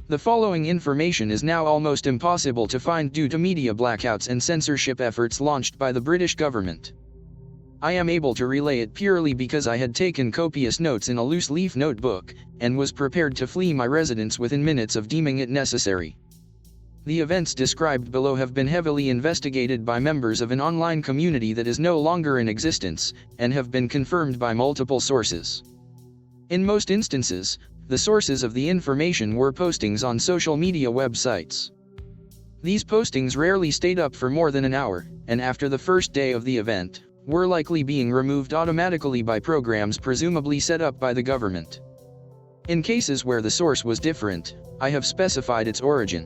The following information is now almost impossible to find due to media blackouts and censorship efforts launched by the British government. I am able to relay it purely because I had taken copious notes in a loose-leaf notebook, and was prepared to flee my residence within minutes of deeming it necessary. The events described below have been heavily investigated by members of an online community that is no longer in existence, and have been confirmed by multiple sources. In most instances, the sources of the information were postings on social media websites. These postings rarely stayed up for more than an hour, and after the first day of the event, were likely being removed automatically by programs presumably set up by the government. In cases where the source was different, I have specified its origin.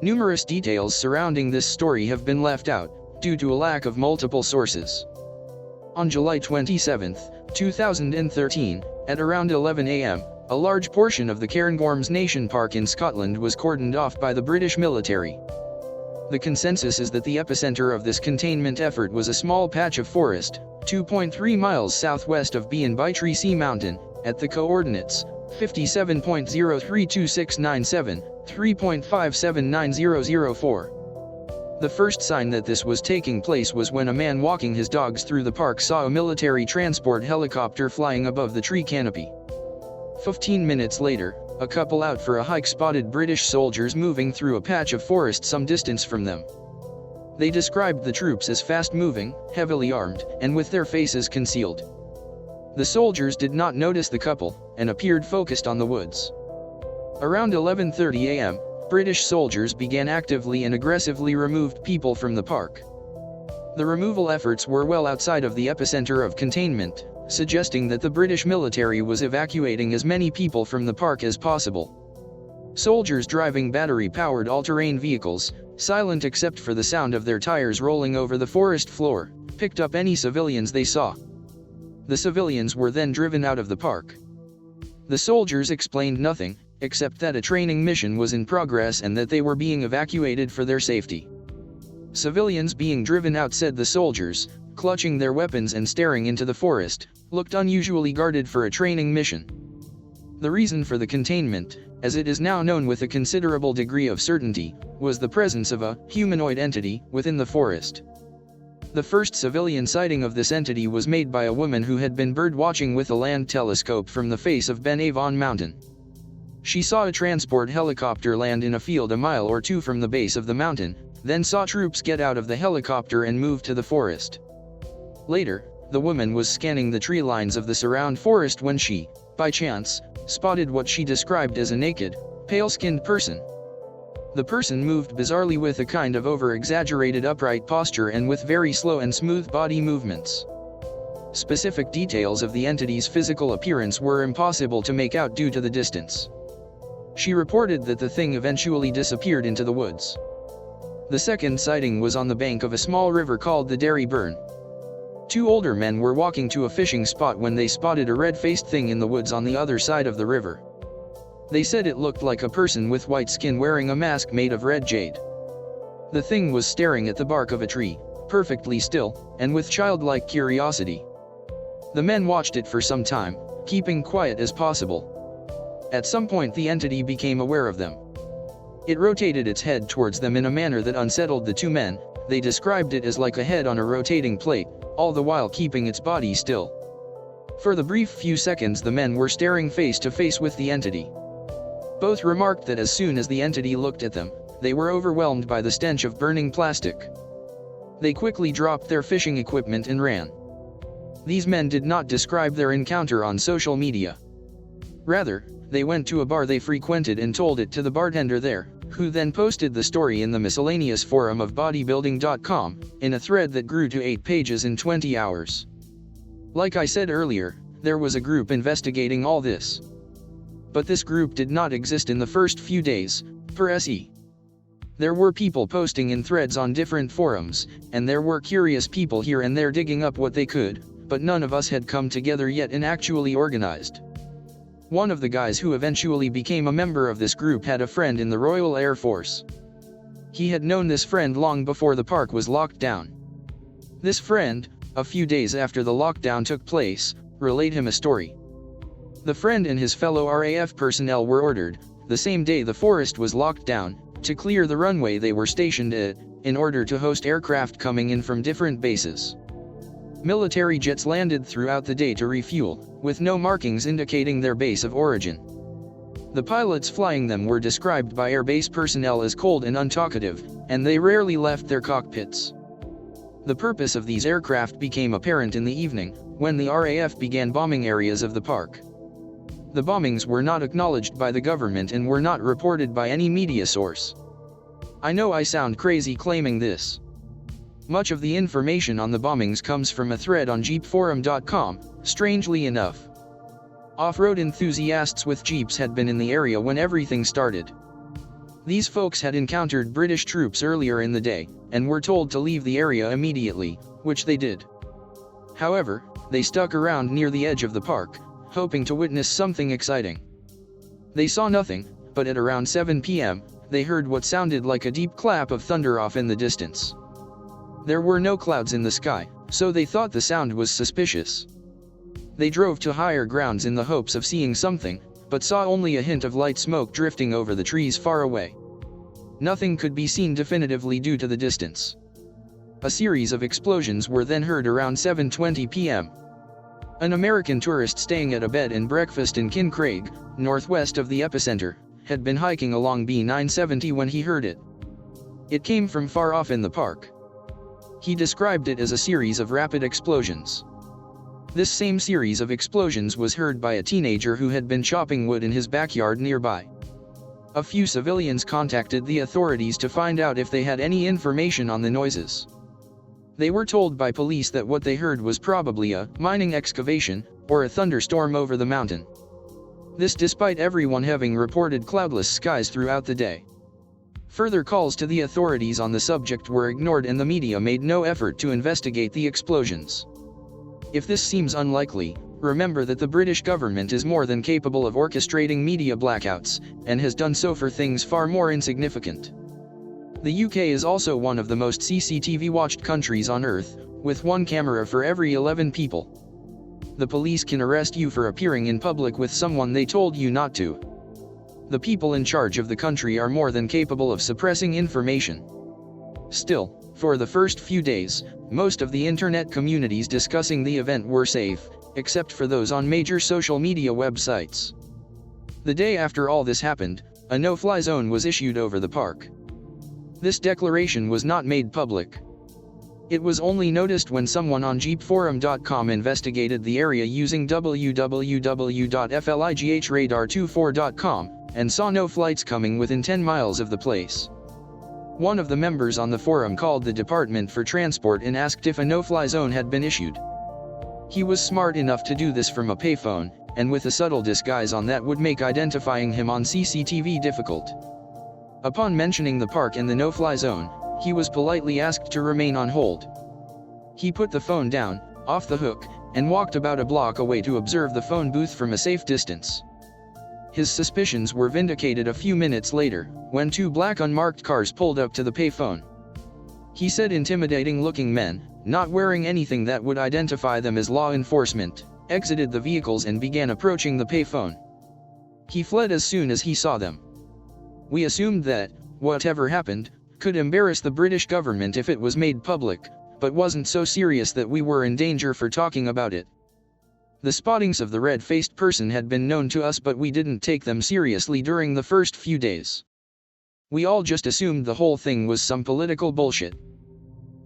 Numerous details surrounding this story have been left out, due to a lack of multiple sources. On July 27, 2013, at around 11 a.m., a large portion of the Cairngorms Nation Park in Scotland was cordoned off by the British military. The consensus is that the epicenter of this containment effort was a small patch of forest, 2.3 miles southwest of Baitree Sea Mountain, at the coordinates 57.032697, 3.579004. The first sign that this was taking place was when a man walking his dogs through the park saw a military transport helicopter flying above the tree canopy. 15 minutes later, a couple out for a hike spotted British soldiers moving through a patch of forest some distance from them. They described the troops as fast-moving, heavily armed, and with their faces concealed. The soldiers did not notice the couple, and appeared focused on the woods. Around 11:30 a.m., British soldiers began actively and aggressively removed people from the park. The removal efforts were well outside of the epicenter of containment, suggesting that the British military was evacuating as many people from the park as possible. Soldiers driving battery-powered all-terrain vehicles, silent except for the sound of their tires rolling over the forest floor, picked up any civilians they saw. The civilians were then driven out of the park. The soldiers explained nothing, except that a training mission was in progress and that they were being evacuated for their safety. Civilians being driven out, said the soldiers, clutching their weapons and staring into the forest, looked unusually guarded for a training mission. The reason for the containment, as it is now known with a considerable degree of certainty, was the presence of a humanoid entity within the forest. The first civilian sighting of this entity was made by a woman who had been bird-watching with a land telescope from the face of Ben Avon Mountain. She saw a transport helicopter land in a field a mile or two from the base of the mountain, then saw troops get out of the helicopter and move to the forest. Later, the woman was scanning the tree lines of the surround forest when she, by chance, spotted what she described as a naked, pale-skinned person. The person moved bizarrely with a kind of over-exaggerated upright posture and with very slow and smooth body movements. Specific details of the entity's physical appearance were impossible to make out due to the distance. She reported that the thing eventually disappeared into the woods. The second sighting was on the bank of a small river called the Derry Burn. Two older men were walking to a fishing spot when they spotted a red-faced thing in the woods on the other side of the river. They said it looked like a person with white skin wearing a mask made of red jade. The thing was staring at the bark of a tree, perfectly still, and with childlike curiosity. The men watched it for some time, keeping quiet as possible. At some point the entity became aware of them. It rotated its head towards them in a manner that unsettled the two men. They described it as like a head on a rotating plate, all the while keeping its body still. For the brief few seconds the men were staring face to face with the entity. Both remarked that as soon as the entity looked at them, they were overwhelmed by the stench of burning plastic. They quickly dropped their fishing equipment and ran. These men did not describe their encounter on social media. Rather, they went to a bar they frequented and told it to the bartender there, who then posted the story in the miscellaneous forum of bodybuilding.com, in a thread that grew to 8 pages in 20 hours. Like I said earlier, there was a group investigating all this. But this group did not exist in the first few days, per se. There were people posting in threads on different forums, and there were curious people here and there digging up what they could, but none of us had come together yet and actually organized. One of the guys who eventually became a member of this group had a friend in the Royal Air Force. He had known this friend long before the park was locked down. This friend, a few days after the lockdown took place, relayed him a story. The friend and his fellow RAF personnel were ordered, The same day the forest was locked down, to clear the runway they were stationed at, in order to host aircraft coming in from different bases. Military jets landed throughout the day to refuel, with no markings indicating their base of origin. The pilots flying them were described by airbase personnel as cold and untalkative, and they rarely left their cockpits. The purpose of these aircraft became apparent in the evening, when the RAF began bombing areas of the park. The bombings were not acknowledged by the government and were not reported by any media source. I know I sound crazy claiming this. Much of the information on the bombings comes from a thread on jeepforum.com, strangely enough. Off-road enthusiasts with jeeps had been in the area when everything started. These folks had encountered British troops earlier in the day, and were told to leave the area immediately, which they did. However, they stuck around near the edge of the park, hoping to witness something exciting. They saw nothing, but at around 7 p.m., they heard what sounded like a deep clap of thunder off in the distance. There were no clouds in the sky, so they thought the sound was suspicious. They drove to higher grounds in the hopes of seeing something, but saw only a hint of light smoke drifting over the trees far away. Nothing could be seen definitively due to the distance. A series of explosions were then heard around 7:20 p.m. An American tourist staying at a bed and breakfast in Kincraig, northwest of the epicenter, had been hiking along B970 when he heard it. It came from far off in the park. He described it as a series of rapid explosions. This same series of explosions was heard by a teenager who had been chopping wood in his backyard nearby. A few civilians contacted the authorities to find out if they had any information on the noises. They were told by police that what they heard was probably a mining excavation, or a thunderstorm over the mountain. This despite everyone having reported cloudless skies throughout the day. Further calls to the authorities on the subject were ignored and the media made no effort to investigate the explosions. If this seems unlikely, remember that the British government is more than capable of orchestrating media blackouts, and has done so for things far more insignificant. The UK is also one of the most CCTV-watched countries on Earth, with one camera for every 11 people. The police can arrest you for appearing in public with someone they told you not to. The people in charge of the country are more than capable of suppressing information. Still, for the first few days, most of the internet communities discussing the event were safe, except for those on major social media websites. The day after all this happened, a no-fly zone was issued over the park. This declaration was not made public. It was only noticed when someone on jeepforum.com investigated the area using www.flightradar24.com, and saw no flights coming within 10 miles of the place. One of the members on the forum called the Department for Transport and asked if a no-fly zone had been issued. He was smart enough to do this from a payphone, and with a subtle disguise on that would make identifying him on CCTV difficult. Upon mentioning the park and the no-fly zone, he was politely asked to remain on hold. He put the phone down, off the hook, and walked about a block away to observe the phone booth from a safe distance. His suspicions were vindicated a few minutes later, when two black unmarked cars pulled up to the payphone. He said intimidating-looking men, not wearing anything that would identify them as law enforcement, exited the vehicles and began approaching the payphone. He fled as soon as he saw them. We assumed that, whatever happened, could embarrass the British government if it was made public, but wasn't so serious that we were in danger for talking about it. The spottings of the red-faced person had been known to us, but we didn't take them seriously during the first few days. We all just assumed the whole thing was some political bullshit.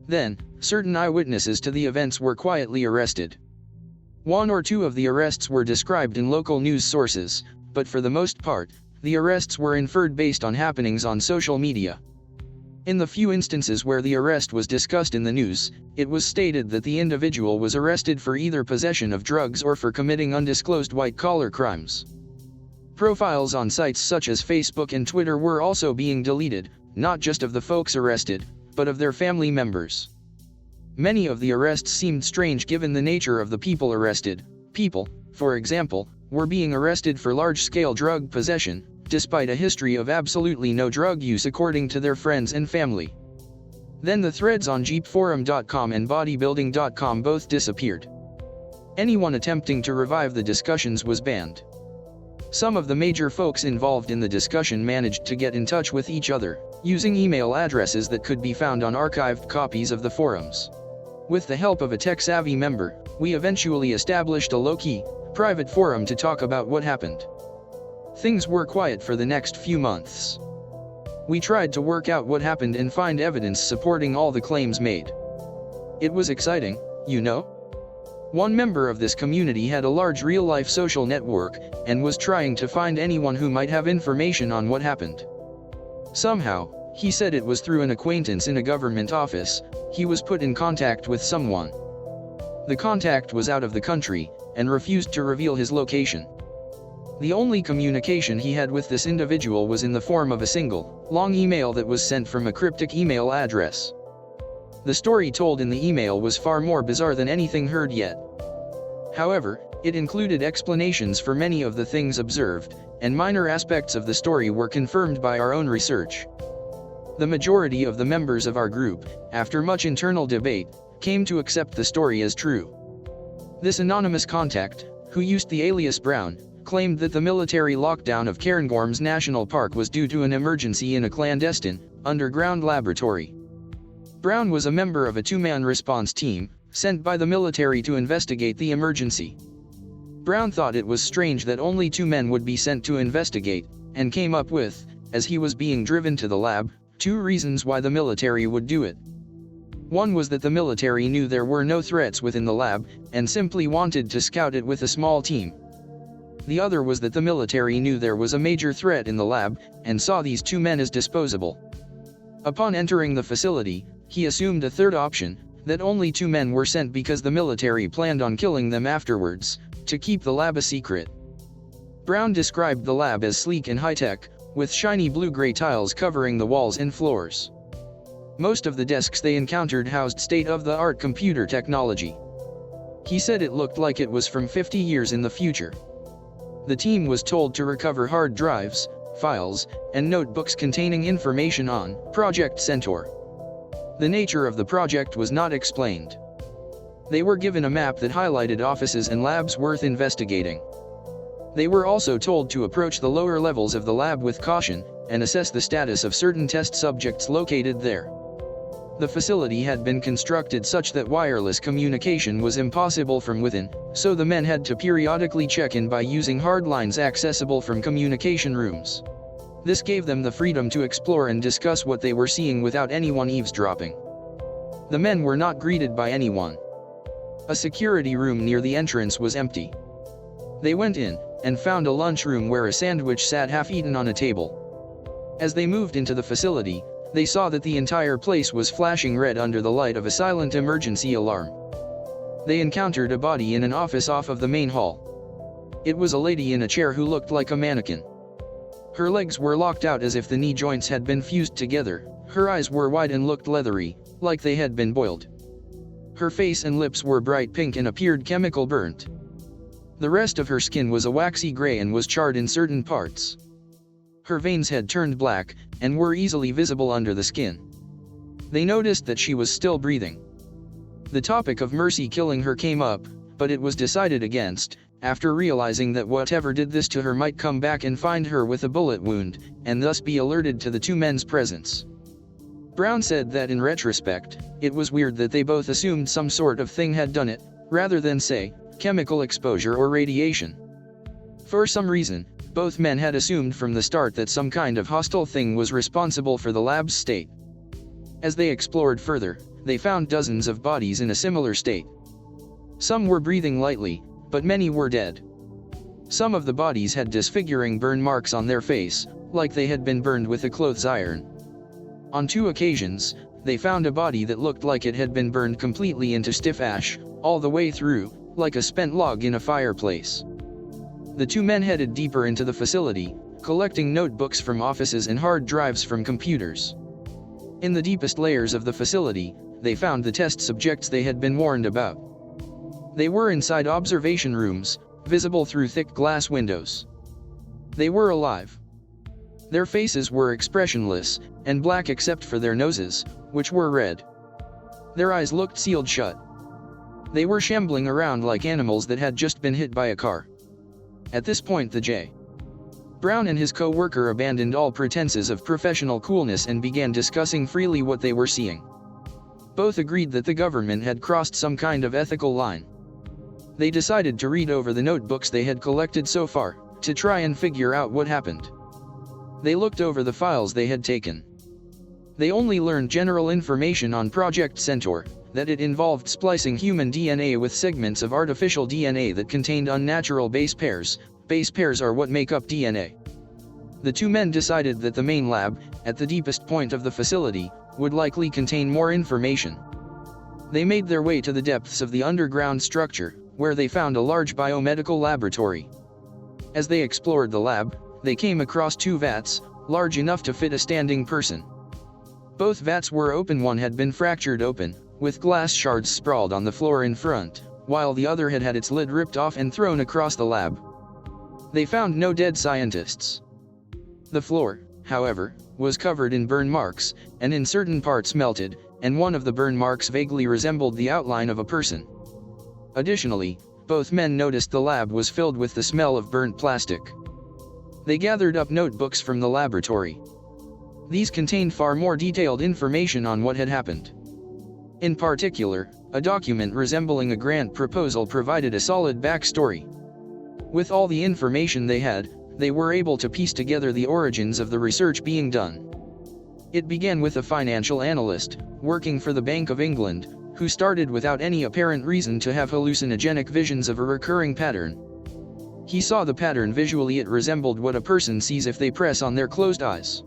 Then, certain eyewitnesses to the events were quietly arrested. One or two of the arrests were described in local news sources, but for the most part, the arrests were inferred based on happenings on social media. In the few instances where the arrest was discussed in the news, it was stated that the individual was arrested for either possession of drugs or for committing undisclosed white-collar crimes. Profiles on sites such as Facebook and Twitter were also being deleted, not just of the folks arrested, but of their family members. Many of the arrests seemed strange given the nature of the people arrested. People, for example, were being arrested for large-scale drug possession, despite a history of absolutely no drug use according to their friends and family. Then the threads on jeepforum.com and bodybuilding.com both disappeared. Anyone attempting to revive the discussions was banned. Some of the major folks involved in the discussion managed to get in touch with each other, using email addresses that could be found on archived copies of the forums. With the help of a tech-savvy member, we eventually established a low-key, private forum to talk about what happened. Things were quiet for the next few months. We tried to work out what happened and find evidence supporting all the claims made. It was exciting, you know? One member of this community had a large real-life social network, and was trying to find anyone who might have information on what happened. Somehow, he said it was through an acquaintance in a government office, he was put in contact with someone. The contact was out of the country, and refused to reveal his location. The only communication he had with this individual was in the form of a single, long email that was sent from a cryptic email address. The story told in the email was far more bizarre than anything heard yet. However, it included explanations for many of the things observed, and minor aspects of the story were confirmed by our own research. The majority of the members of our group, after much internal debate, came to accept the story as true. This anonymous contact, who used the alias Brown, claimed that the military lockdown of Cairngorms National Park was due to an emergency in a clandestine, underground laboratory. Brown was a member of a two-man response team, sent by the military to investigate the emergency. Brown thought it was strange that only 2 men would be sent to investigate, and came up with, as he was being driven to the lab, 2 reasons why the military would do it. One was that the military knew there were no threats within the lab, and simply wanted to scout it with a small team. The other was that the military knew there was a major threat in the lab, and saw these 2 men as disposable. Upon entering the facility, he assumed a third option, that only 2 men were sent because the military planned on killing them afterwards, to keep the lab a secret. Brown described the lab as sleek and high-tech, with shiny blue-gray tiles covering the walls and floors. Most of the desks they encountered housed state-of-the-art computer technology. He said it looked like it was from 50 years in the future. The team was told to recover hard drives, files, and notebooks containing information on Project Centaur. The nature of the project was not explained. They were given a map that highlighted offices and labs worth investigating. They were also told to approach the lower levels of the lab with caution, and assess the status of certain test subjects located there. The facility had been constructed such that wireless communication was impossible from within, so the men had to periodically check in by using hard lines accessible from communication rooms. This gave them the freedom to explore and discuss what they were seeing without anyone eavesdropping. The men were not greeted by anyone. A security room near the entrance was empty. They went in, and found a lunchroom where a sandwich sat half-eaten on a table. As they moved into the facility, they saw that the entire place was flashing red under the light of a silent emergency alarm. They encountered a body in an office off of the main hall. It was a lady in a chair who looked like a mannequin. Her legs were locked out as if the knee joints had been fused together, her eyes were wide and looked leathery, like they had been boiled. Her face and lips were bright pink and appeared chemical burnt. The rest of her skin was a waxy gray and was charred in certain parts. Her veins had turned black, and were easily visible under the skin. They noticed that she was still breathing. The topic of mercy killing her came up, but it was decided against, after realizing that whatever did this to her might come back and find her with a bullet wound, and thus be alerted to the 2 men's presence. Brown said that in retrospect, it was weird that they both assumed some sort of thing had done it, rather than say, chemical exposure or radiation. For some reason, both men had assumed from the start that some kind of hostile thing was responsible for the lab's state. As they explored further, they found dozens of bodies in a similar state. Some were breathing lightly, but many were dead. Some of the bodies had disfiguring burn marks on their face, like they had been burned with a clothes iron. On 2 occasions, they found a body that looked like it had been burned completely into stiff ash, all the way through, like a spent log in a fireplace. The 2 men headed deeper into the facility, collecting notebooks from offices and hard drives from computers. In the deepest layers of the facility, they found the test subjects they had been warned about. They were inside observation rooms, visible through thick glass windows. They were alive. Their faces were expressionless, and black except for their noses, which were red. Their eyes looked sealed shut. They were shambling around like animals that had just been hit by a car. At this point the J. Brown and his co-worker abandoned all pretenses of professional coolness and began discussing freely what they were seeing. Both agreed that the government had crossed some kind of ethical line. They decided to read over the notebooks they had collected so far, to try and figure out what happened. They looked over the files they had taken. They only learned general information on Project Centaur, that it involved splicing human DNA with segments of artificial DNA that contained unnatural base pairs. Base pairs are what make up DNA. The two men decided that the main lab, at the deepest point of the facility, would likely contain more information. They made their way to the depths of the underground structure, where they found a large biomedical laboratory. As they explored the lab, they came across two vats, large enough to fit a standing person. Both vats were open. One had been fractured open, with glass shards sprawled on the floor in front, while the other had had its lid ripped off and thrown across the lab. They found no dead scientists. The floor, however, was covered in burn marks, and in certain parts melted, and one of the burn marks vaguely resembled the outline of a person. Additionally, both men noticed the lab was filled with the smell of burnt plastic. They gathered up notebooks from the laboratory. These contained far more detailed information on what had happened. In particular, a document resembling a grant proposal provided a solid backstory. With all the information they had, they were able to piece together the origins of the research being done. It began with a financial analyst, working for the Bank of England, who started without any apparent reason to have hallucinogenic visions of a recurring pattern. He saw the pattern visually. It resembled what a person sees if they press on their closed eyes.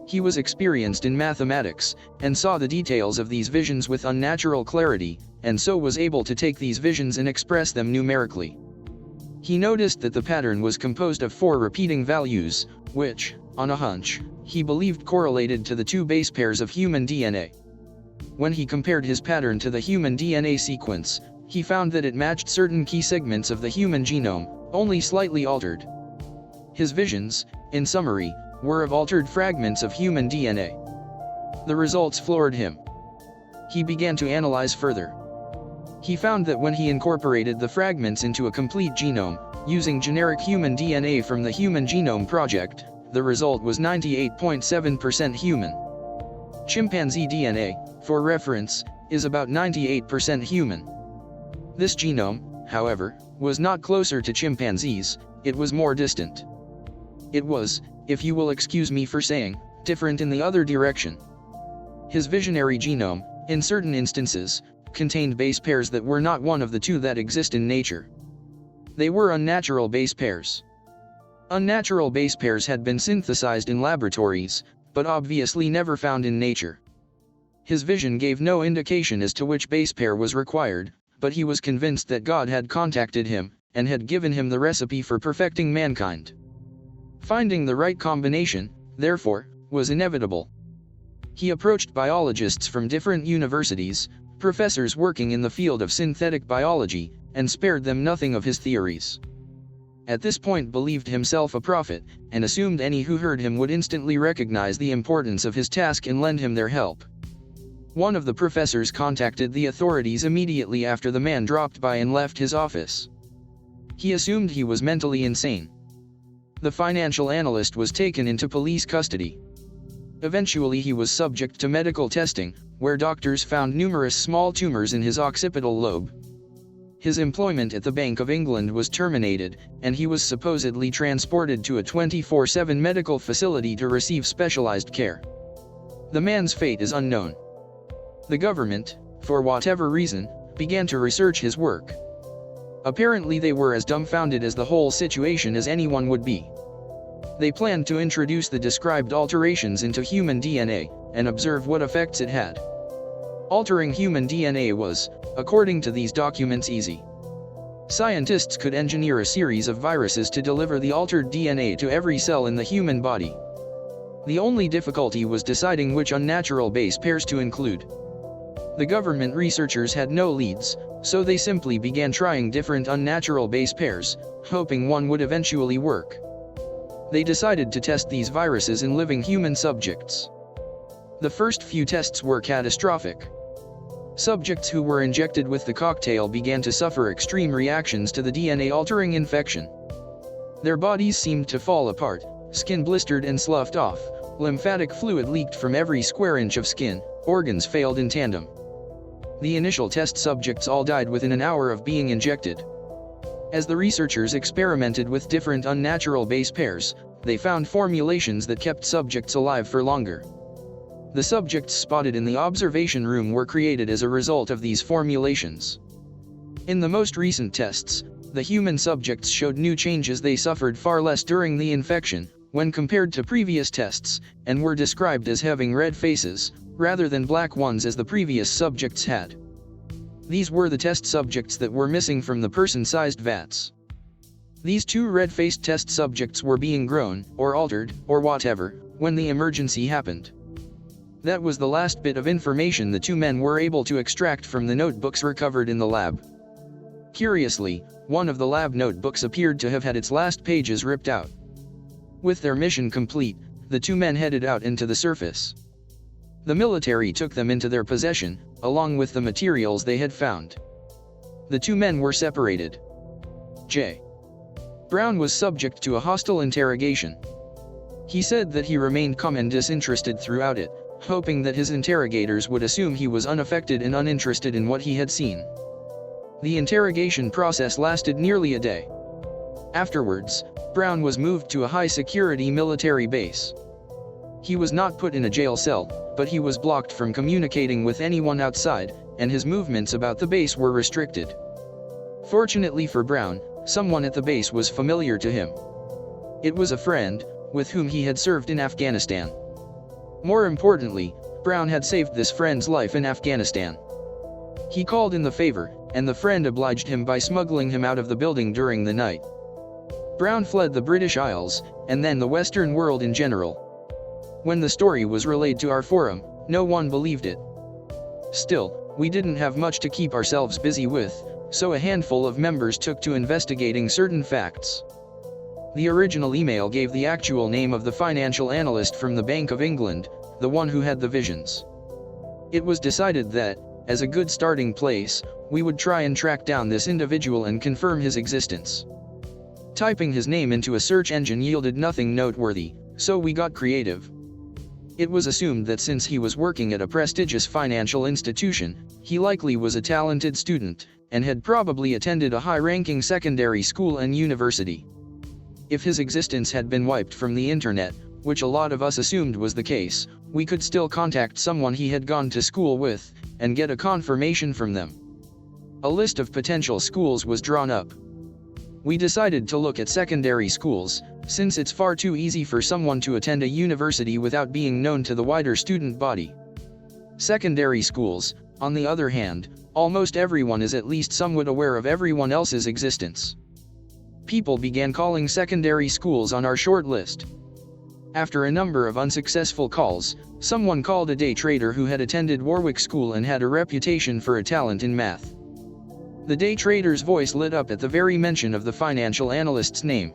He was experienced in mathematics, and saw the details of these visions with unnatural clarity, and so was able to take these visions and express them numerically. He noticed that the pattern was composed of 4 repeating values, which, on a hunch, he believed correlated to the 2 base pairs of human DNA. When he compared his pattern to the human DNA sequence, he found that it matched certain key segments of the human genome, only slightly altered. His visions, in summary, were of altered fragments of human DNA. The results floored him. He began to analyze further. He found that when he incorporated the fragments into a complete genome, using generic human DNA from the Human Genome Project, the result was 98.7% human. Chimpanzee DNA, for reference, is about 98% human. This genome, however, was not closer to chimpanzees, it was more distant. It was, if you will excuse me for saying, different in the other direction. His visionary genome, in certain instances, contained base pairs that were not one of the 2 that exist in nature. They were unnatural base pairs. Unnatural base pairs had been synthesized in laboratories, but obviously never found in nature. His vision gave no indication as to which base pair was required, but he was convinced that God had contacted him, and had given him the recipe for perfecting mankind. Finding the right combination, therefore, was inevitable. He approached biologists from different universities, professors working in the field of synthetic biology, and spared them nothing of his theories. At this point believed himself a prophet, and assumed any who heard him would instantly recognize the importance of his task and lend him their help. One of the professors contacted the authorities immediately after the man dropped by and left his office. He assumed he was mentally insane. The financial analyst was taken into police custody. Eventually he was subject to medical testing, where doctors found numerous small tumors in his occipital lobe. His employment at the Bank of England was terminated, and he was supposedly transported to a 24/7 medical facility to receive specialized care. The man's fate is unknown. The government, for whatever reason, began to research his work. Apparently they were as dumbfounded as the whole situation as anyone would be. They planned to introduce the described alterations into human DNA, and observe what effects it had. Altering human DNA was, according to these documents, easy. Scientists could engineer a series of viruses to deliver the altered DNA to every cell in the human body. The only difficulty was deciding which unnatural base pairs to include. The government researchers had no leads, so they simply began trying different unnatural base pairs, hoping one would eventually work. They decided to test these viruses in living human subjects. The first few tests were catastrophic. Subjects who were injected with the cocktail began to suffer extreme reactions to the DNA-altering infection. Their bodies seemed to fall apart, skin blistered and sloughed off, lymphatic fluid leaked from every square inch of skin, organs failed in tandem. The initial test subjects all died within an hour of being injected. As the researchers experimented with different unnatural base pairs, they found formulations that kept subjects alive for longer. The subjects spotted in the observation room were created as a result of these formulations. In the most recent tests, the human subjects showed new changes. They suffered far less during the infection, when compared to previous tests, and were described as having red faces, rather than black ones as the previous subjects had. These were the test subjects that were missing from the person-sized vats. These two red-faced test subjects were being grown, or altered, or whatever, when the emergency happened. That was the last bit of information the two men were able to extract from the notebooks recovered in the lab. Curiously, one of the lab notebooks appeared to have had its last pages ripped out. With their mission complete, the two men headed out into the surface. The military took them into their possession, along with the materials they had found. The two men were separated. J. Brown was subject to a hostile interrogation. He said that he remained calm and disinterested throughout it, hoping that his interrogators would assume he was unaffected and uninterested in what he had seen. The interrogation process lasted nearly a day. Afterwards, Brown was moved to a high-security military base. He was not put in a jail cell, but he was blocked from communicating with anyone outside, and his movements about the base were restricted. Fortunately for Brown, someone at the base was familiar to him. It was a friend, with whom he had served in Afghanistan. More importantly, Brown had saved this friend's life in Afghanistan. He called in the favor, and the friend obliged him by smuggling him out of the building during the night. Brown fled the British Isles, and then the Western world in general. When the story was relayed to our forum, no one believed it. Still, we didn't have much to keep ourselves busy with, so a handful of members took to investigating certain facts. The original email gave the actual name of the financial analyst from the Bank of England, the one who had the visions. It was decided that, as a good starting place, we would try and track down this individual and confirm his existence. Typing his name into a search engine yielded nothing noteworthy, so we got creative. It was assumed that since he was working at a prestigious financial institution, he likely was a talented student, and had probably attended a high-ranking secondary school and university. If his existence had been wiped from the internet, which a lot of us assumed was the case, we could still contact someone he had gone to school with, and get a confirmation from them. A list of potential schools was drawn up. We decided to look at secondary schools, since it's far too easy for someone to attend a university without being known to the wider student body. Secondary schools, on the other hand, almost everyone is at least somewhat aware of everyone else's existence. People began calling secondary schools on our short list. After a number of unsuccessful calls, someone called a day trader who had attended Warwick School and had a reputation for a talent in math. The day trader's voice lit up at the very mention of the financial analyst's name.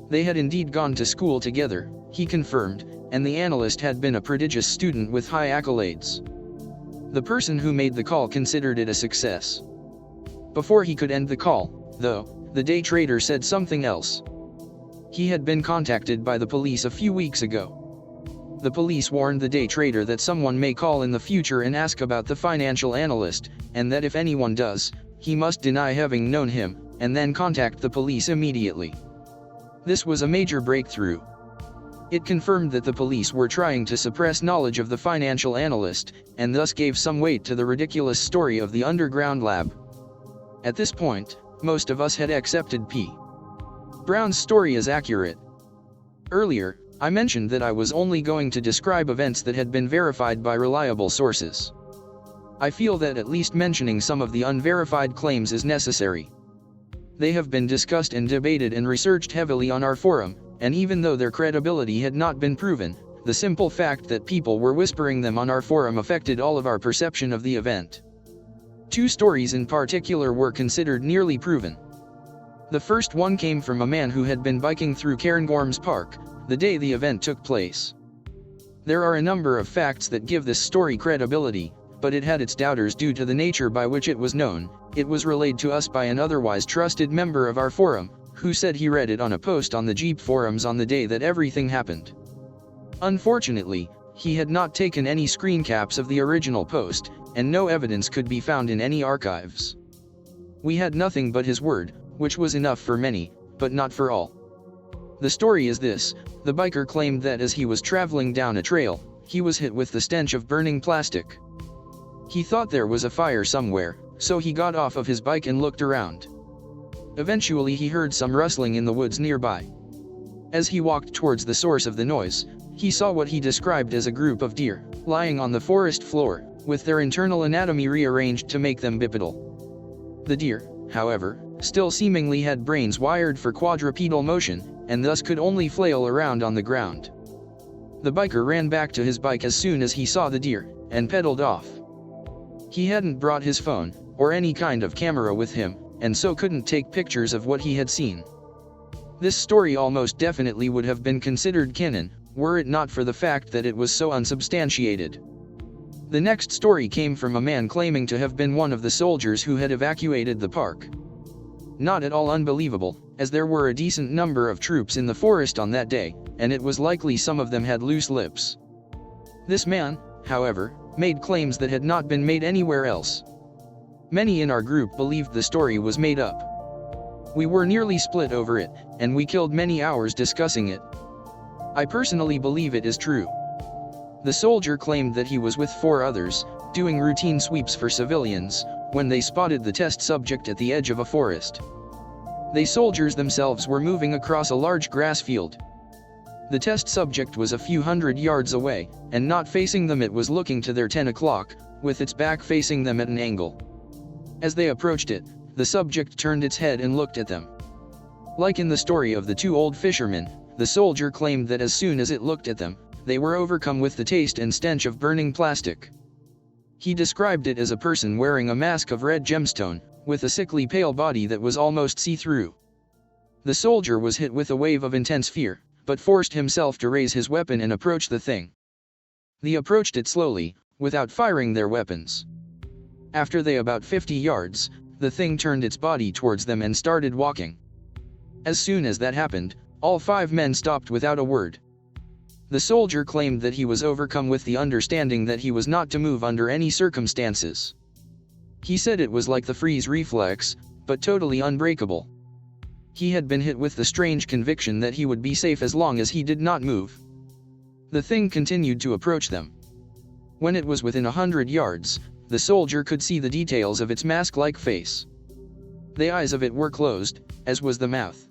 They had indeed gone to school together, he confirmed, and the analyst had been a prodigious student with high accolades. The person who made the call considered it a success. Before he could end the call, though, the day trader said something else. He had been contacted by the police a few weeks ago. The police warned the day trader that someone may call in the future and ask about the financial analyst, and that if anyone does, he must deny having known him, and then contact the police immediately. This was a major breakthrough. It confirmed that the police were trying to suppress knowledge of the financial analyst, and thus gave some weight to the ridiculous story of the underground lab. At this point, most of us had accepted P. Brown's story as accurate. Earlier, I mentioned that I was only going to describe events that had been verified by reliable sources. I feel that at least mentioning some of the unverified claims is necessary. They have been discussed and debated and researched heavily on our forum, and even though their credibility had not been proven, the simple fact that people were whispering them on our forum affected all of our perception of the event. Two stories in particular were considered nearly proven. The first one came from a man who had been biking through Cairngorms Park, the day the event took place. There are a number of facts that give this story credibility, but it had its doubters due to the nature by which it was known. It was relayed to us by an otherwise trusted member of our forum, who said he read it on a post on the Jeep forums on the day that everything happened. Unfortunately, he had not taken any screen caps of the original post, and no evidence could be found in any archives. We had nothing but his word, which was enough for many, but not for all. The story is this: the biker claimed that as he was traveling down a trail, he was hit with the stench of burning plastic. He thought there was a fire somewhere, so he got off of his bike and looked around. Eventually he heard some rustling in the woods nearby. As he walked towards the source of the noise, he saw what he described as a group of deer, lying on the forest floor, with their internal anatomy rearranged to make them bipedal. The deer, however, still seemingly had brains wired for quadrupedal motion, and thus could only flail around on the ground. The biker ran back to his bike as soon as he saw the deer, and pedaled off. He hadn't brought his phone, or any kind of camera with him, and so couldn't take pictures of what he had seen. This story almost definitely would have been considered canon, were it not for the fact that it was so unsubstantiated. The next story came from a man claiming to have been one of the soldiers who had evacuated the park. Not at all unbelievable, as there were a decent number of troops in the forest on that day, and it was likely some of them had loose lips. This man, however, made claims that had not been made anywhere else. Many in our group believed the story was made up. We were nearly split over it, and we killed many hours discussing it. I personally believe it is true. The soldier claimed that he was with 4 others, doing routine sweeps for civilians, when they spotted the test subject at the edge of a forest. They soldiers themselves were moving across a large grass field. The test subject was a few hundred yards away, and not facing them. It was looking to their 10 o'clock, with its back facing them at an angle. As they approached it, the subject turned its head and looked at them. Like in the story of the 2 old fishermen, the soldier claimed that as soon as it looked at them, they were overcome with the taste and stench of burning plastic. He described it as a person wearing a mask of red gemstone, with a sickly pale body that was almost see-through. The soldier was hit with a wave of intense fear, but forced himself to raise his weapon and approach the thing. They approached it slowly, without firing their weapons. After they about 50 yards, the thing turned its body towards them and started walking. As soon as that happened, all 5 men stopped without a word. The soldier claimed that he was overcome with the understanding that he was not to move under any circumstances. He said it was like the freeze reflex, but totally unbreakable. He had been hit with the strange conviction that he would be safe as long as he did not move. The thing continued to approach them. When it was within 100 yards, the soldier could see the details of its mask-like face. The eyes of it were closed, as was the mouth.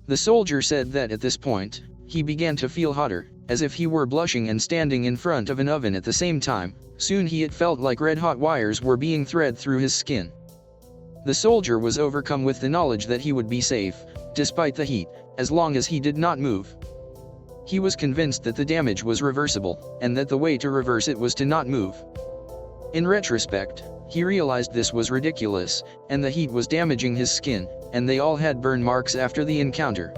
The soldier said that at this point, he began to feel hotter, as if he were blushing and standing in front of an oven at the same time. Soon it felt like red-hot wires were being threaded through his skin. The soldier was overcome with the knowledge that he would be safe, despite the heat, as long as he did not move. He was convinced that the damage was reversible, and that the way to reverse it was to not move. In retrospect, he realized this was ridiculous, and the heat was damaging his skin, and they all had burn marks after the encounter.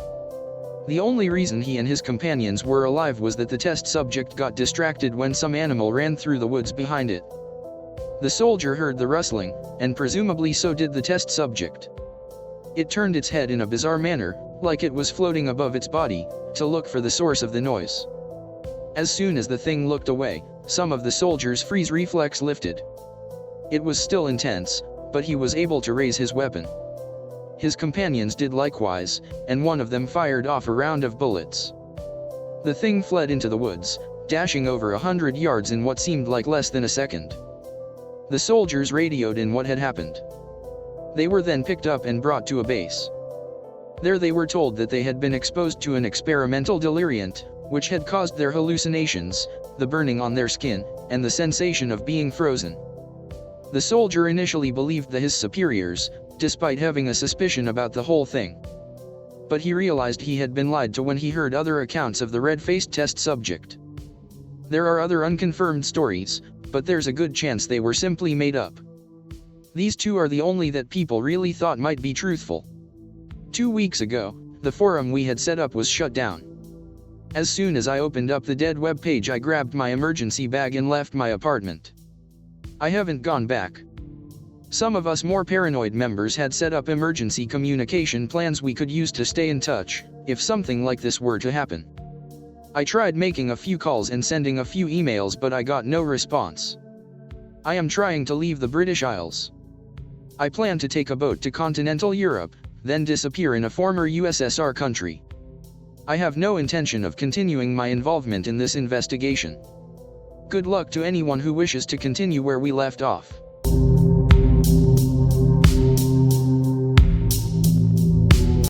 The only reason he and his companions were alive was that the test subject got distracted when some animal ran through the woods behind it. The soldier heard the rustling, and presumably so did the test subject. It turned its head in a bizarre manner, like it was floating above its body, to look for the source of the noise. As soon as the thing looked away, some of the soldier's freeze reflex lifted. It was still intense, but he was able to raise his weapon. His companions did likewise, and one of them fired off a round of bullets. The thing fled into the woods, dashing over 100 yards in what seemed like less than a second. The soldiers radioed in what had happened. They were then picked up and brought to a base. There they were told that they had been exposed to an experimental deliriant, which had caused their hallucinations, the burning on their skin, and the sensation of being frozen. The soldier initially believed his superiors, despite having a suspicion about the whole thing. But he realized he had been lied to when he heard other accounts of the red-faced test subject. There are other unconfirmed stories, but there's a good chance they were simply made up. These 2 are the only that people really thought might be truthful. 2 weeks ago, the forum we had set up was shut down. As soon as I opened up the dead web page, I grabbed my emergency bag and left my apartment. I haven't gone back. Some of us more paranoid members had set up emergency communication plans we could use to stay in touch, if something like this were to happen. I tried making a few calls and sending a few emails, but I got no response. I am trying to leave the British Isles. I plan to take a boat to continental Europe, then disappear in a former USSR country. I have no intention of continuing my involvement in this investigation. Good luck to anyone who wishes to continue where we left off.